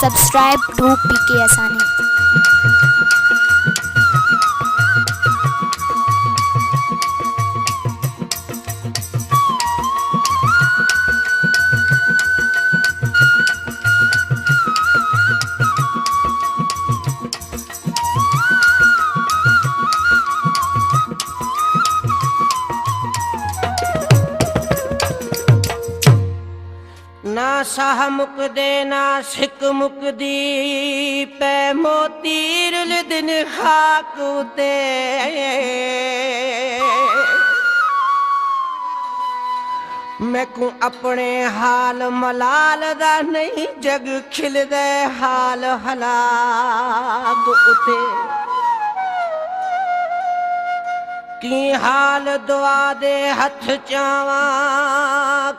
Subscribe to PK Asani. ना शाह मुकदे ना सिक मुकदी पै मोतीर दिन खाक उते मैं को अपने हाल मलाल दा नहीं जग खिल दे हाल हलाक उते की हाल दुआ दे हथ चावा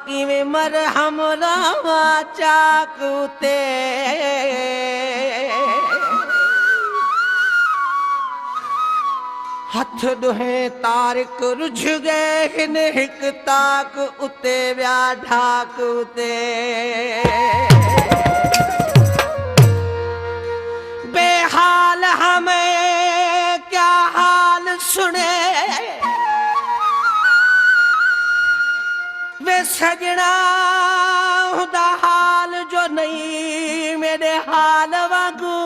किवें मरहम लावा चाक उते हथ दुहें तारिक रुझ गए हिन हिक ताक उते व्या ढाक उते बेहाल हमें क्या हाल सुने वे सजना हुदा हाल जो नहीं मेरे हाल वागू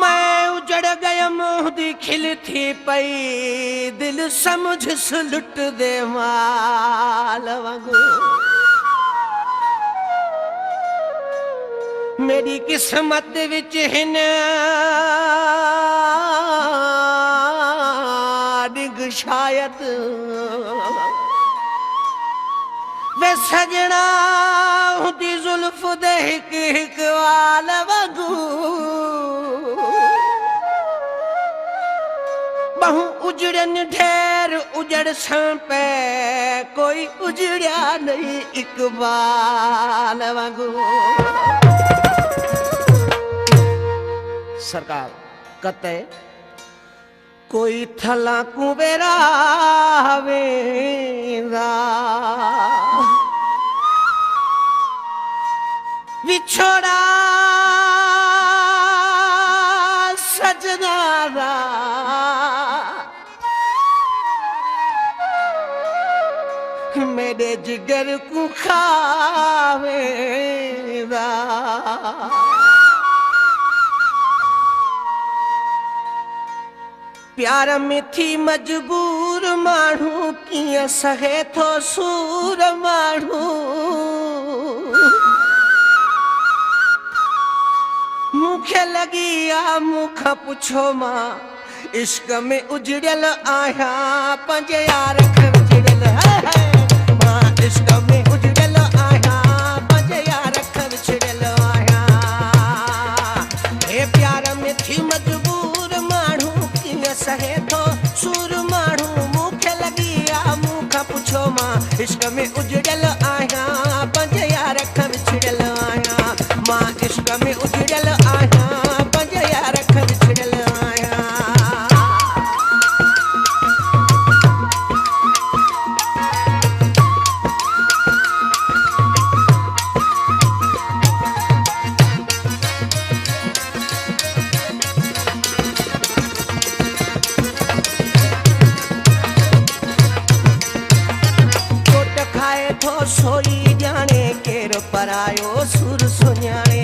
मैं उजड़ गया मुहदी खिल थी पई दिल समझ सुलट दे माल वागू मेरी किस्मत विच हिन डिग शायद वे सजना हुदी जुल्फ दे हिक हिक वाल वगू बहु उजड़न ढेर उजड़ पे कोई उजड़िया नहीं इकबाल वगू सरकार कते कोई थला कुबेरा वेंदा विछोड़ा सजना दा मेरे जिगर को खावेंदा प्यार में थी मजबूर माण्हू किया सहे थो सूर माण्हू मुखे लगी आ मुख पुछो मां इश्क में उजड़ियल आया पंजे यार खे उजड़ियल मां इश्क में उजड़ियल आया पंजे यार खे उजड़ियल आया हे प्यार में थी मजबूर माण्हू सहे तो सूर माण्हू मुखे लगी आ मुख पुछो मां इश्क में उजड़ियल आया पंज यार खे विछड़ियल आया मां इश्क में उजड़ियल आया पंज यार खे विछड़ियल आया सोई जाने केर परायो सुर सुञाणे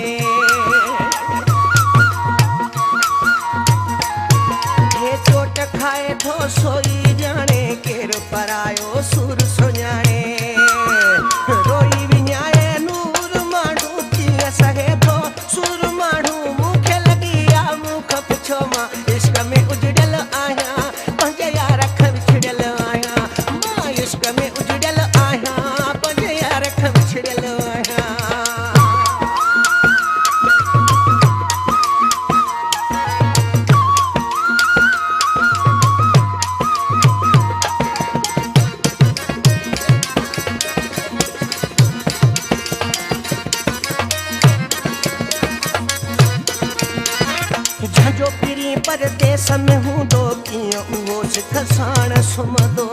हे चोट खाए थो सोई जाने केर परायो सुर सुञाणे रोई विञाए नूर माण्हू कीअं सहे थो सुर माण्हू मुखे लगी आ मुख पुछो मां इश्क में उजड़ियल आहियां पंज यार खे विछड़ियल आहियां मां इश्क में उजड़ियल आहियां झंझो पिरी परदेस में हूंदो कीअं उहो सिख साण सुम्हंदो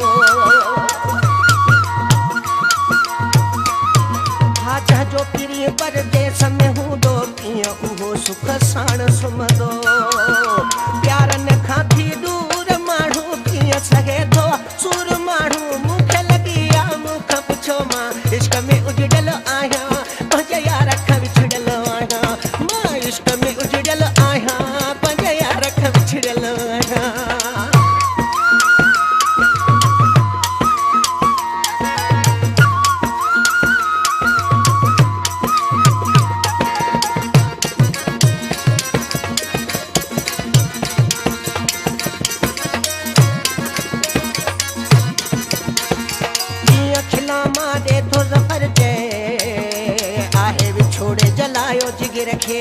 जलायो जिगर खे।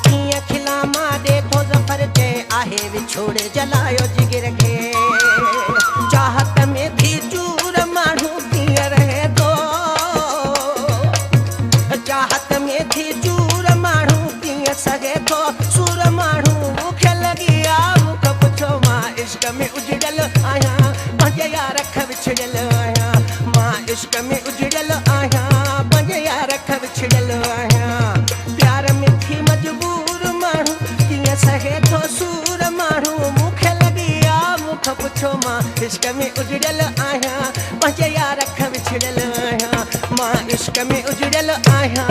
कीअं खिला मां ॾेठो ज़फर ते आहे विछोड़े जलायो जिगर खे। चाहत में भी चूर माण्हू कीअं रहे थो, चाहत में थी चूर माण्हू कीअं सघे थो। सूर माण्हू मूंखे लॻी आहे मूंखे पुछो मां इश्क में उजड़ियल आहियां पंहिंजे यार ख विछड़ियल आहियां। मां इश्क में उजड़ियल आहियां पंहिंजे यार ख विछड़ियल आहियां। प्यार में थी मजबूर माण्हू कीअं सघे थो सूर माण्हू मूंखे लॻी आहे मूंखे पुछो मां इश्क में उजड़ियल आहियां पंहिंजे यार ख विछड़ियल आहियां। मां इश्क में उजड़ियल आहियां